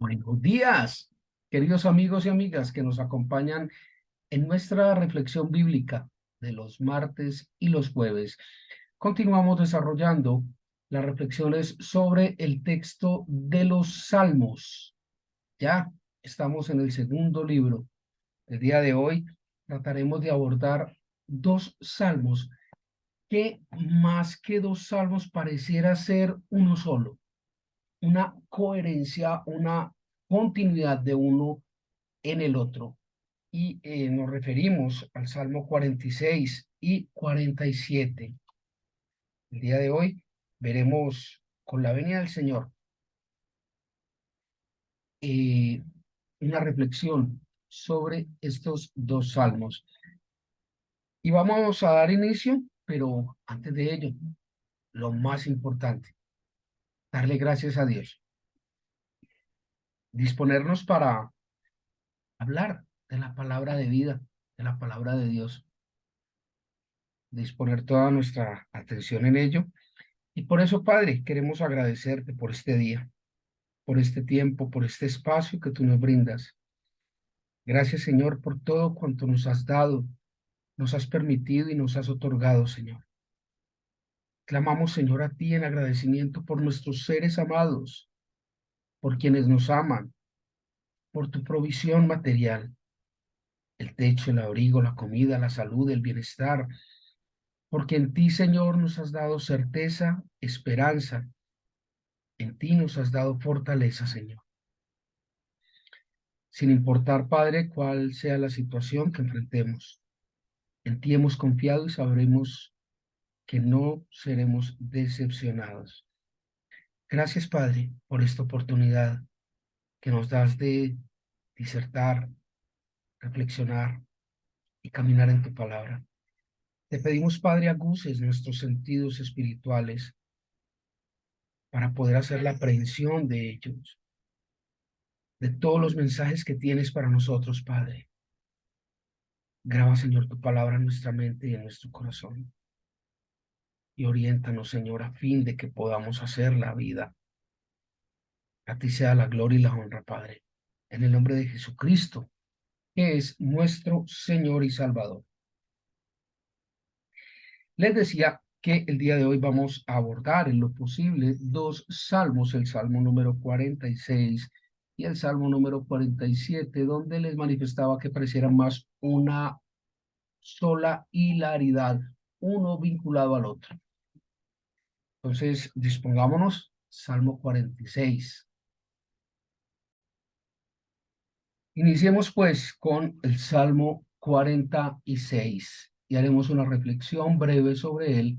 Buenos días, queridos amigos y amigas que nos acompañan en nuestra reflexión bíblica de los martes y los jueves. Continuamos desarrollando las reflexiones sobre el texto de los Salmos. Ya estamos en el segundo libro. El día de hoy trataremos de abordar dos salmos que más que dos salmos pareciera ser uno solo, una coherencia, una continuidad de uno en el otro. Y nos referimos al Salmo 46 y 47. El día de hoy veremos con la venida del Señor eh, una reflexión sobre estos dos salmos. Y vamos a dar inicio, pero antes de ello, lo más importante, darle gracias a Dios, disponernos para hablar de la palabra de vida, de la palabra de Dios, disponer toda nuestra atención en ello. Y por eso, Padre, queremos agradecerte por este día, por este tiempo, por este espacio que tú nos brindas. Gracias, Señor, por todo cuanto nos has dado, nos has permitido y nos has otorgado, Señor. Clamamos, Señor, a ti en agradecimiento por nuestros seres amados, por quienes nos aman, por tu provisión material, el techo, el abrigo, la comida, la salud, el bienestar, porque en ti, Señor, nos has dado certeza, esperanza, en ti nos has dado fortaleza, Señor. Sin importar, Padre, cuál sea la situación que enfrentemos. En ti hemos confiado y sabremos que no seremos decepcionados. Gracias, Padre, por esta oportunidad que nos das de disertar, reflexionar y caminar en tu palabra. Te pedimos, Padre, aguces nuestros sentidos espirituales para poder hacer la aprehensión de ellos, de todos los mensajes que tienes para nosotros, Padre. Graba, Señor, tu palabra en nuestra mente y en nuestro corazón. Y oriéntanos, Señor, a fin de que podamos hacer la vida. A ti sea la gloria y la honra, Padre. En el nombre de Jesucristo, que es nuestro Señor y Salvador. Les decía que el día de hoy vamos a abordar en lo posible dos salmos, el salmo número 46 y el salmo número 47, donde les manifestaba que pareciera más una sola hilaridad, uno vinculado al otro. Entonces, dispongámonos, Salmo 46. Iniciemos pues con el Salmo 46 y haremos una reflexión breve sobre él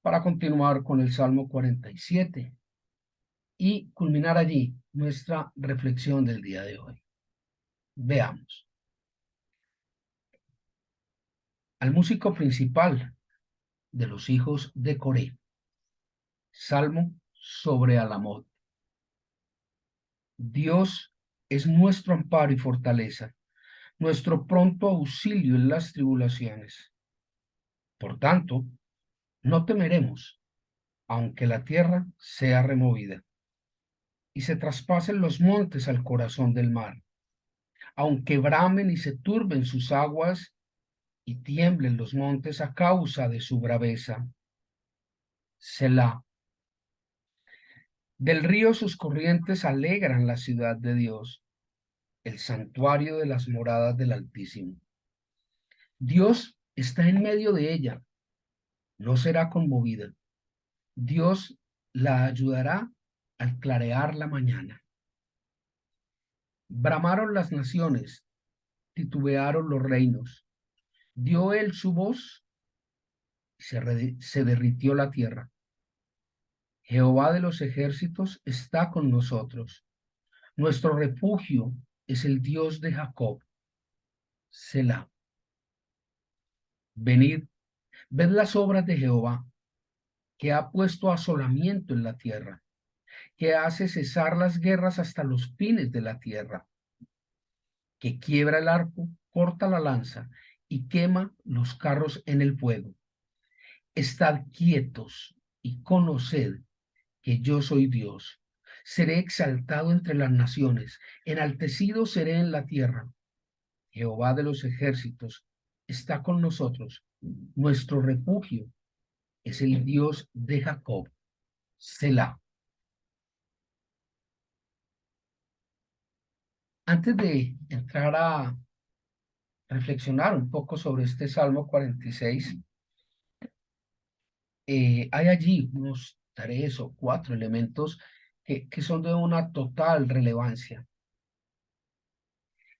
para continuar con el Salmo 47 y culminar allí nuestra reflexión del día de hoy. Veamos. Al músico principal de los hijos de Coré, Salmo sobre Alamot. Dios es nuestro amparo y fortaleza, nuestro pronto auxilio en las tribulaciones. Por tanto, no temeremos, aunque la tierra sea removida y se traspasen los montes al corazón del mar, aunque bramen y se turben sus aguas y tiemblen los montes a causa de su braveza. Selah. Del río sus corrientes alegran la ciudad de Dios, el santuario de las moradas del Altísimo. Dios está en medio de ella, no será conmovida. Dios la ayudará al clarear la mañana. Bramaron las naciones, titubearon los reinos. Dio él su voz y se derritió la tierra. Jehová de los ejércitos está con nosotros. Nuestro refugio es el Dios de Jacob. Selah. Venid, ved las obras de Jehová, que ha puesto asolamiento en la tierra, que hace cesar las guerras hasta los fines de la tierra, que quiebra el arco, corta la lanza y quema los carros en el fuego. Estad quietos y conoced que yo soy Dios. Seré exaltado entre las naciones, enaltecido seré en la tierra. Jehová de los ejércitos está con nosotros. Nuestro refugio es el Dios de Jacob. Selah. Antes de entrar a reflexionar un poco sobre este Salmo 46, hay allí unos 3 o 4 elementos que son de una total relevancia.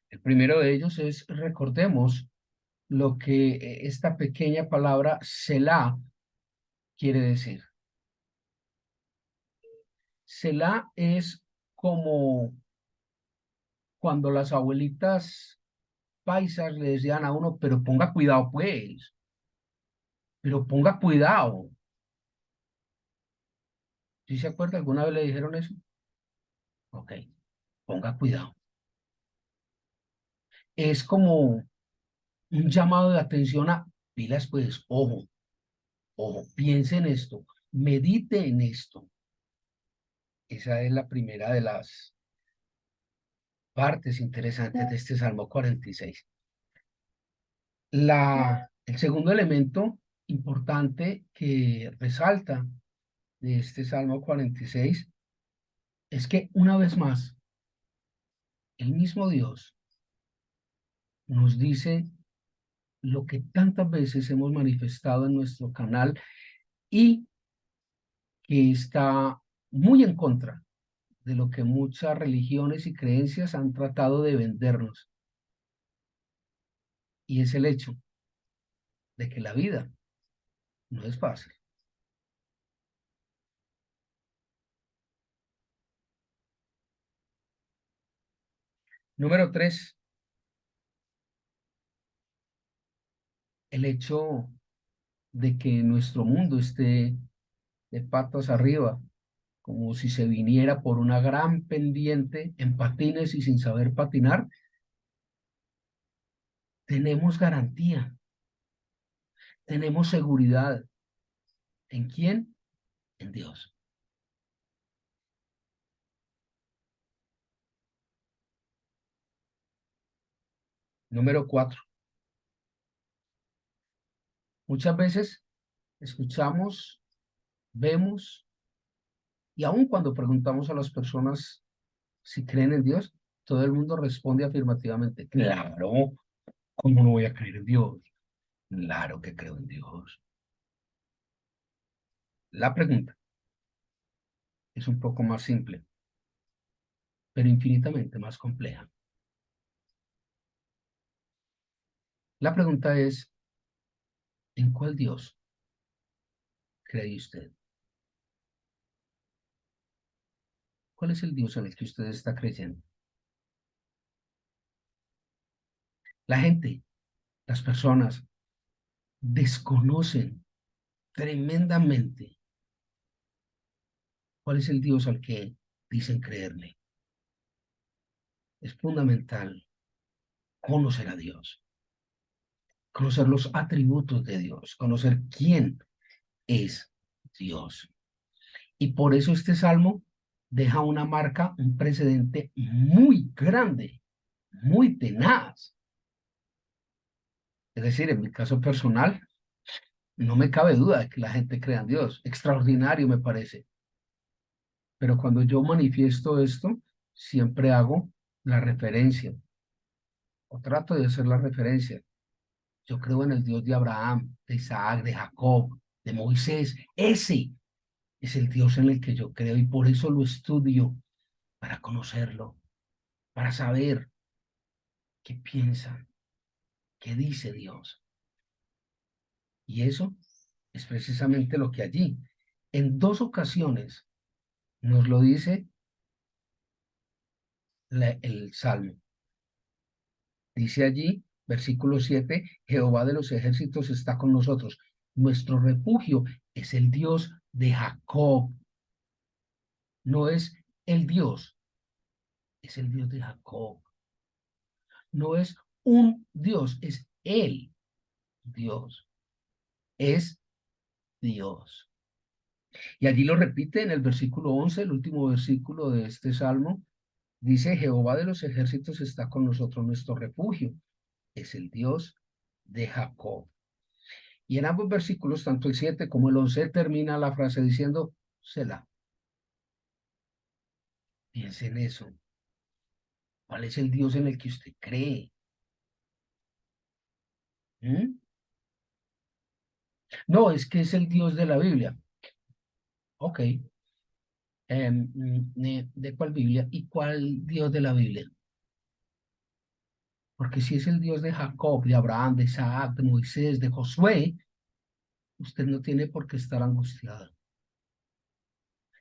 El primero de ellos es, recordemos lo que esta pequeña palabra Selah quiere decir. Selah es como cuando las abuelitas paisas le decían a uno, pero ponga cuidado pues, pero ponga cuidado. ¿Sí se acuerda? ¿Alguna vez le dijeron eso? Ok, ponga cuidado. Es como un llamado de atención a pilas pues, ojo, ojo, piense en esto, medite en esto. Esa es la primera de las partes interesantes de este Salmo 46. El segundo elemento importante que resalta de este Salmo 46 es que una vez más, el mismo Dios nos dice lo que tantas veces hemos manifestado en nuestro canal y que está muy en contra de lo que muchas religiones y creencias han tratado de vendernos. Y es el hecho de que la vida no es fácil. Número 3, el hecho de que nuestro mundo esté de patas arriba, como si se viniera por una gran pendiente en patines y sin saber patinar, tenemos garantía, tenemos seguridad. ¿En quién? En Dios. Número 4, muchas veces escuchamos, vemos, y aun cuando preguntamos a las personas si creen en Dios, todo el mundo responde afirmativamente. Claro, ¿cómo no voy a creer en Dios? Claro que creo en Dios. La pregunta es un poco más simple, pero infinitamente más compleja. La pregunta es, ¿en cuál Dios cree usted? ¿Cuál es el Dios en el que usted está creyendo? La gente, las personas, desconocen tremendamente cuál es el Dios al que dicen creerle. Es fundamental conocer a Dios, conocer los atributos de Dios, conocer quién es Dios. Y por eso este salmo deja una marca, un precedente muy grande, muy tenaz. Es decir, en mi caso personal, no me cabe duda de que la gente crea en Dios. Extraordinario me parece. Pero cuando yo manifiesto esto, siempre hago la referencia, o trato de hacer la referencia. Yo creo en el Dios de Abraham, de Isaac, de Jacob, de Moisés. Ese es el Dios en el que yo creo y por eso lo estudio, para conocerlo, para saber qué piensa, qué dice Dios. Y eso es precisamente lo que allí, en 2 ocasiones, nos lo dice el Salmo. Dice allí, versículo 7, Jehová de los ejércitos está con nosotros. Nuestro refugio es el Dios de Jacob. No es el Dios, es el Dios de Jacob. No es un Dios, es el Dios. Es Dios. Y allí lo repite en el versículo 11, el último versículo de este salmo. Dice, Jehová de los ejércitos está con nosotros, nuestro refugio es el Dios de Jacob. Y en ambos versículos, tanto el 7 como el 11, termina la frase diciendo, Selah. Piense en eso. ¿Cuál es el Dios en el que usted cree? ¿Mm? No, es que es el Dios de la Biblia. Ok. ¿De cuál Biblia? ¿Y cuál Dios de la Biblia? Porque si es el Dios de Jacob, de Abraham, de Isaac, de Moisés, de Josué, usted no tiene por qué estar angustiado.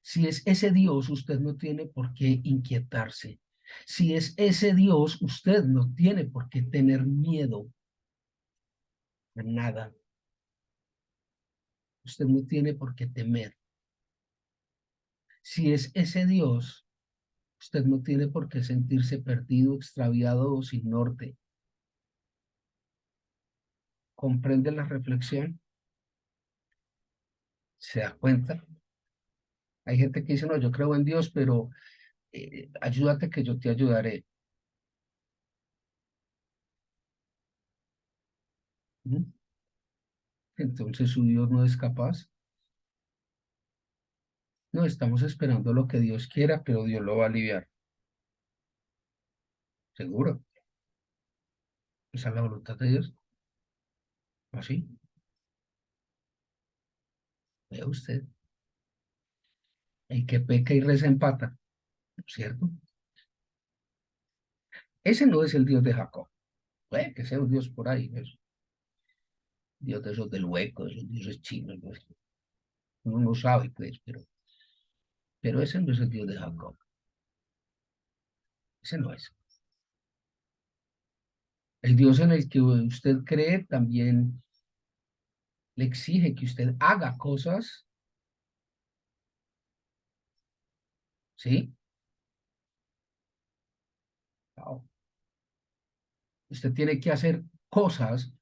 Si es ese Dios, usted no tiene por qué inquietarse. Si es ese Dios, usted no tiene por qué tener miedo de nada. Usted no tiene por qué temer. Si es ese Dios, usted no tiene por qué sentirse perdido, extraviado o sin norte. ¿Comprende la reflexión? ¿Se da cuenta? Hay gente que dice, no, yo creo en Dios, pero ayúdate que yo te ayudaré. ¿Mm? Entonces su Dios no es capaz. No, estamos esperando lo que Dios quiera, pero Dios lo va a aliviar. Seguro. Esa es la voluntad de Dios. Así, vea usted. El que peca y reza empata, ¿cierto? Ese no es el Dios de Jacob. Puede que sea un Dios por ahí, es Dios de esos del hueco, esos dioses chinos, pues. Uno no sabe, pues, pero ese no es el Dios de Jacob. Ese no es. El Dios en el que usted cree también le exige que usted haga cosas, ¿sí? Wow. Usted tiene que hacer cosas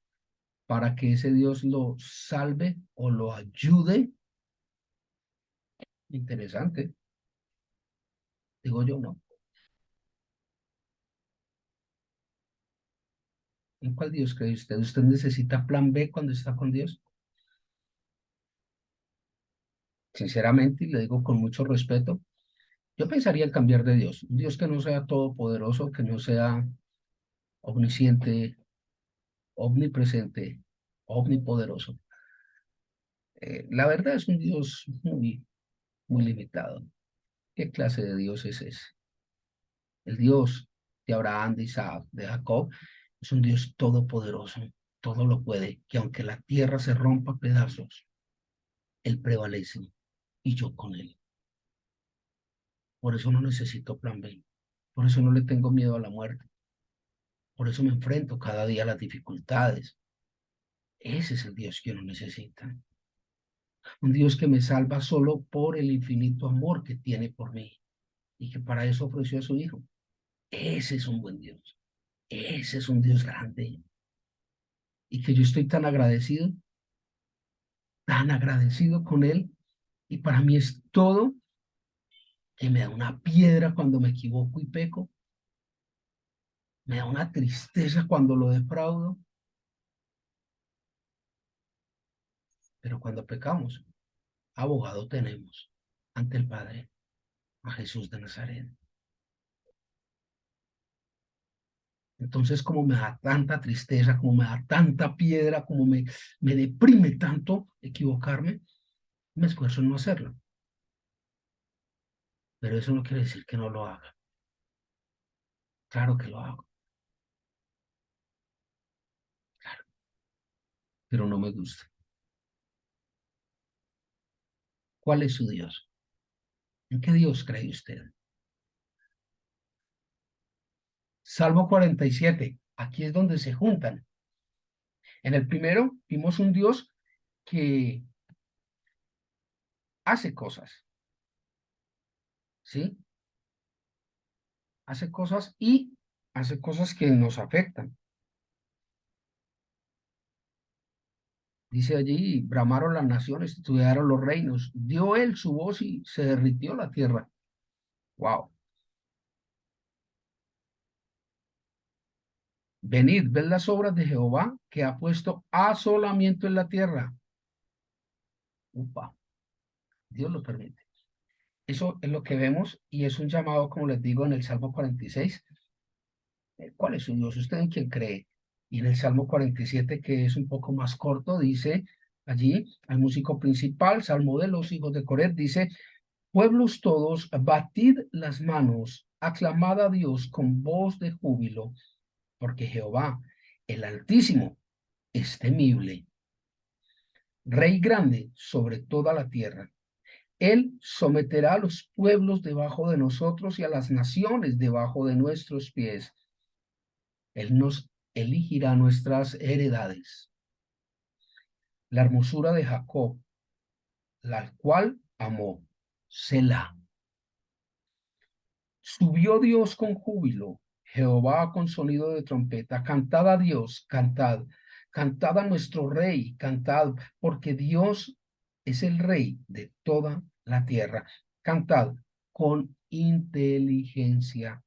para que ese Dios lo salve o lo ayude. Interesante, digo yo, ¿no? ¿En cuál Dios cree usted? ¿Usted necesita plan B cuando está con Dios? Sinceramente, y le digo con mucho respeto, yo pensaría en cambiar de Dios. Un Dios que no sea todopoderoso, que no sea omnisciente, omnipresente, omnipoderoso. La verdad es un Dios muy limitado. ¿Qué clase de Dios es ese? El Dios de Abraham, de Isaac, de Jacob, es un Dios todopoderoso, todo lo puede, que aunque la tierra se rompa a pedazos, Él prevalece y yo con Él. Por eso no necesito plan B. Por eso no le tengo miedo a la muerte. Por eso me enfrento cada día a las dificultades. Ese es el Dios que uno necesita. Un Dios que me salva solo por el infinito amor que tiene por mí y que para eso ofreció a su Hijo. Ese es un buen Dios. Ese es un Dios grande y que yo estoy tan agradecido con Él. Y para mí es todo que me da una piedra cuando me equivoco y peco. Me da una tristeza cuando lo defraudo. Pero cuando pecamos, abogado tenemos ante el Padre, a Jesús de Nazaret. Entonces, como me da tanta tristeza, como me da tanta piedra, me deprime tanto equivocarme, me esfuerzo en no hacerlo. Pero eso no quiere decir que no lo haga. Claro que lo hago, claro, pero no me gusta. ¿Cuál es su Dios? ¿En qué Dios cree usted? Salmo 47. Aquí es donde se juntan. En el primero vimos un Dios que hace cosas, ¿sí? Hace cosas y hace cosas que nos afectan. Dice allí, bramaron las naciones, estudiaron los reinos, dio él su voz y se derritió la tierra. Wow. Venid, ved las obras de Jehová, que ha puesto asolamiento en la tierra. Upa, Dios lo permite. Eso es lo que vemos y es un llamado, como les digo, en el Salmo 46. ¿Cuál es su Dios? ¿Usted en quién cree? Y en el Salmo 47, que es un poco más corto, dice allí al músico principal, Salmo de los hijos de Coré, dice, pueblos todos, batid las manos, aclamad a Dios con voz de júbilo, porque Jehová, el Altísimo, es temible, Rey grande sobre toda la tierra. Él someterá a los pueblos debajo de nosotros y a las naciones debajo de nuestros pies. Él nos elegirá nuestras heredades. La hermosura de Jacob, la cual amó, Selah. Subió Dios con júbilo, Jehová con sonido de trompeta. Cantad a Dios, cantad, cantad a nuestro Rey, cantad, porque Dios es el Rey de toda la tierra. Cantad con inteligencia.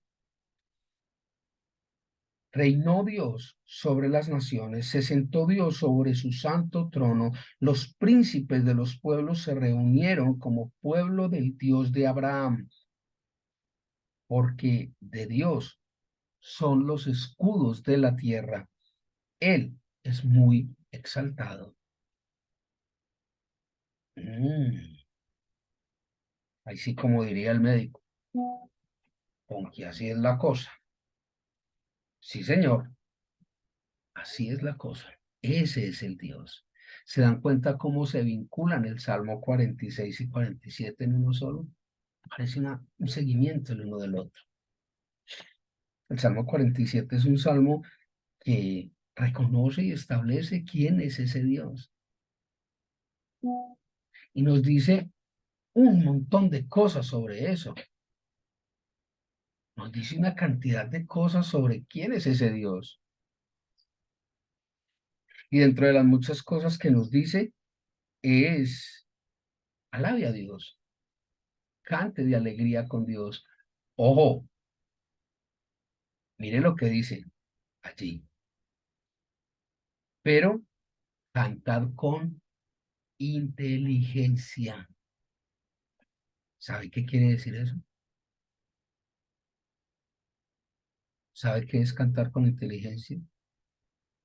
Reinó Dios sobre las naciones, se sentó Dios sobre su santo trono. Los príncipes de los pueblos se reunieron como pueblo del Dios de Abraham, porque de Dios son los escudos de la tierra. Él es muy exaltado. Mm, Ahí sí, como diría el médico, con que así es la cosa. Sí, señor, así es la cosa. Ese es el Dios. ¿Se dan cuenta cómo se vinculan el Salmo 46 y 47 en uno solo? Parece un seguimiento el uno del otro. El Salmo 47 es un salmo que reconoce y establece quién es ese Dios. Y nos dice un montón de cosas sobre eso. Nos dice una cantidad de cosas sobre quién es ese Dios. Y dentro de las muchas cosas que nos dice es, alabe a Dios, cante de alegría con Dios. Ojo, mire lo que dice allí, pero cantad con inteligencia. ¿Sabe qué quiere decir eso? ¿Sabe qué es cantar con inteligencia?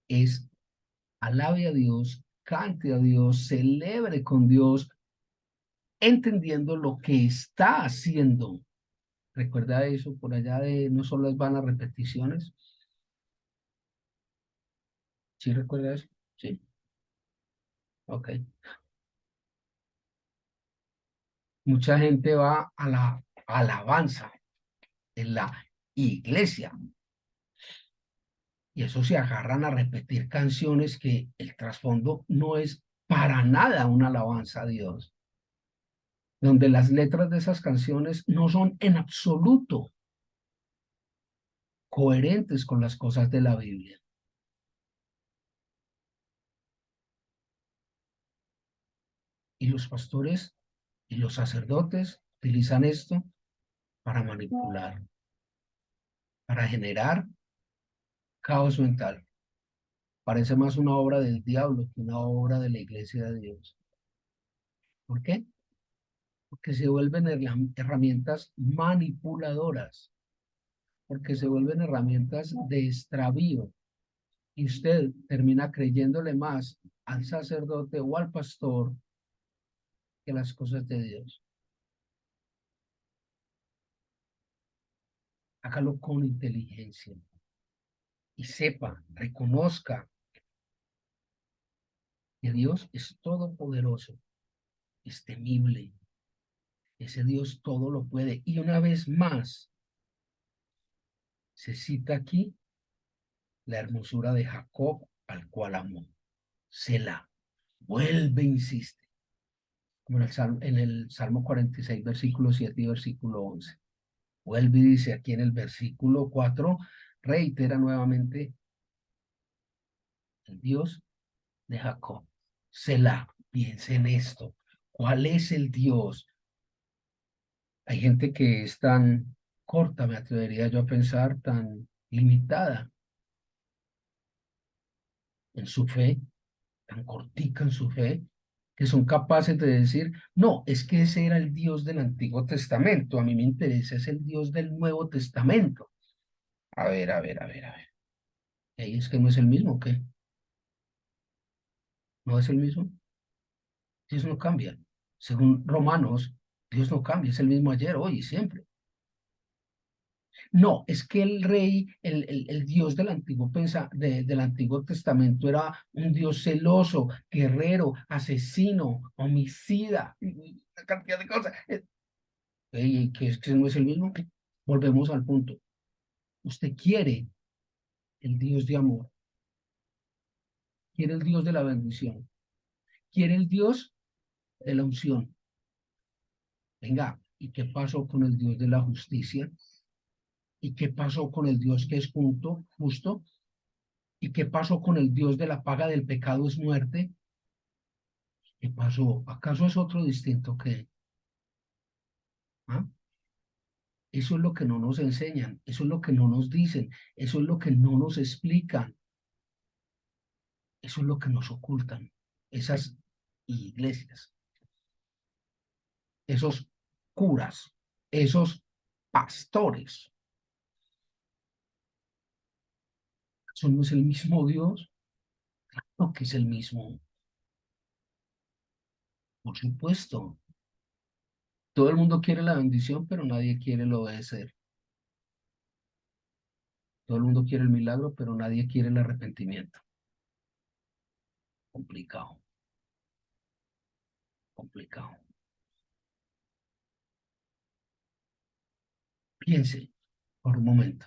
Es alabe a Dios, cante a Dios, celebre con Dios, entendiendo lo que está haciendo. ¿Recuerda eso por allá de no solo las vanas repeticiones? ¿Sí recuerda eso? Sí, ok. Mucha gente va a la alabanza en la iglesia y eso se agarran a repetir canciones que el trasfondo no es para nada una alabanza a Dios, donde las letras de esas canciones no son en absoluto coherentes con las cosas de la Biblia. Y los pastores y los sacerdotes utilizan esto para manipular, para generar caos mental. Parece más una obra del diablo que una obra de la iglesia de Dios. ¿Por qué? Porque se vuelven herramientas manipuladoras, porque se vuelven herramientas de extravío. Y usted termina creyéndole más al sacerdote o al pastor que las cosas de Dios. Hágalo con inteligencia y sepa, reconozca que Dios es todopoderoso, es temible, ese Dios todo lo puede. Y una vez más, se cita aquí la hermosura de Jacob, al cual amó. Selah, vuelve, insiste, como en el Salmo 46, versículo 7 y versículo 11. Vuelve y dice aquí en el versículo 4, reitera nuevamente el Dios de Jacob. Selah, piense en esto. ¿Cuál es el Dios? Hay gente que es tan corta, me atrevería yo a pensar, tan limitada en su fe, tan cortica en su fe, que son capaces de decir, no, es que ese era el Dios del Antiguo Testamento, a mí me interesa, es el Dios del Nuevo Testamento. A ver, a ver, a ver, a ver. Ey, es que no es el mismo, ¿qué? ¿No es el mismo? Dios no cambia. Según Romanos, Dios no cambia, es el mismo ayer, hoy y siempre. No, es que el rey, el Dios del del Antiguo Testamento era un Dios celoso, guerrero, asesino, homicida, y una cantidad de cosas. Ey, que es que no es el mismo. Volvemos al punto. Usted quiere el Dios de amor, quiere el Dios de la bendición, quiere el Dios de la unción. Venga, ¿y qué pasó con el Dios de la justicia? ¿Y qué pasó con el Dios que es justo? ¿Y qué pasó con el Dios de la paga del pecado es muerte? ¿Qué pasó? ¿Acaso es otro distinto que? ¿Ah? Eso es lo que no nos enseñan, eso es lo que no nos dicen, eso es lo que no nos explican, eso es lo que nos ocultan. Esas iglesias, esos curas, esos pastores, ¿eso no es el mismo Dios? No, que es el mismo, por supuesto. Todo el mundo quiere la bendición, pero nadie quiere el obedecer. Todo el mundo quiere el milagro, pero nadie quiere el arrepentimiento. Complicado, complicado. Piense por un momento,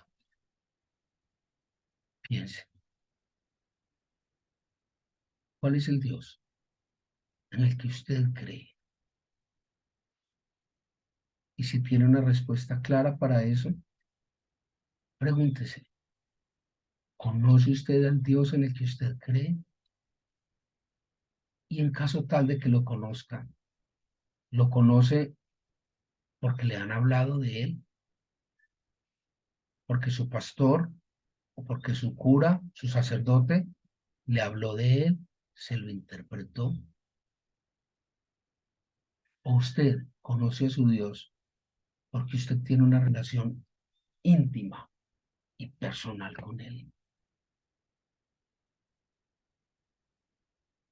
piense, ¿cuál es el Dios en el que usted cree? Y si tiene una respuesta clara para eso, pregúntese, ¿conoce usted al Dios en el que usted cree? Y en caso tal de que lo conozca, ¿lo conoce porque le han hablado de él? ¿Porque su pastor o porque su cura, su sacerdote, le habló de él, se lo interpretó? ¿O usted conoce a su Dios porque usted tiene una relación íntima y personal con él?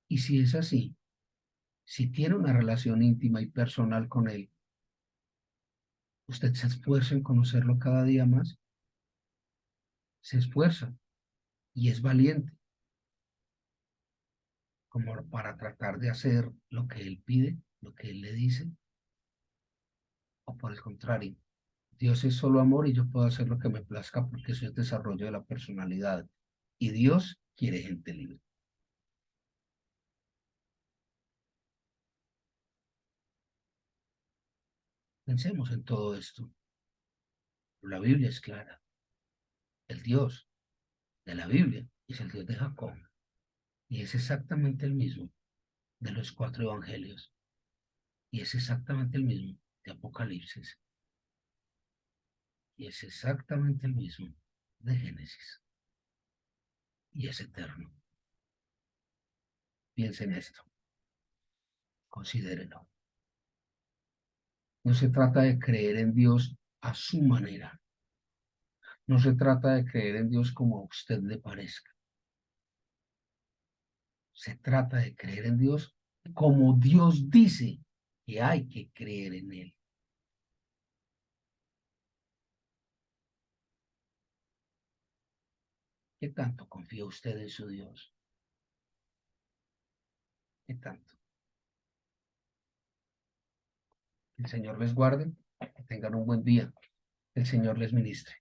Y si es así, si tiene una relación íntima y personal con él, usted se esfuerza en conocerlo cada día más, se esfuerza y es valiente como para tratar de hacer lo que él pide, lo que él le dice, o por el contrario, Dios es solo amor y yo puedo hacer lo que me plazca porque eso es desarrollo de la personalidad y Dios quiere gente libre. Pensemos en todo esto. La Biblia es clara. El Dios de la Biblia es el Dios de Jacob y es exactamente el mismo de los cuatro evangelios y es exactamente el mismo de Apocalipsis y es exactamente el mismo de Génesis y es eterno. Piensen en esto, considérenlo. No se trata de creer en Dios a su manera, no se trata de creer en Dios como a usted le parezca, se trata de creer en Dios como Dios dice que hay que creer en Él. ¿Qué tanto confía usted en su Dios? ¿Qué tanto? El Señor les guarde, que tengan un buen día, el Señor les ministre.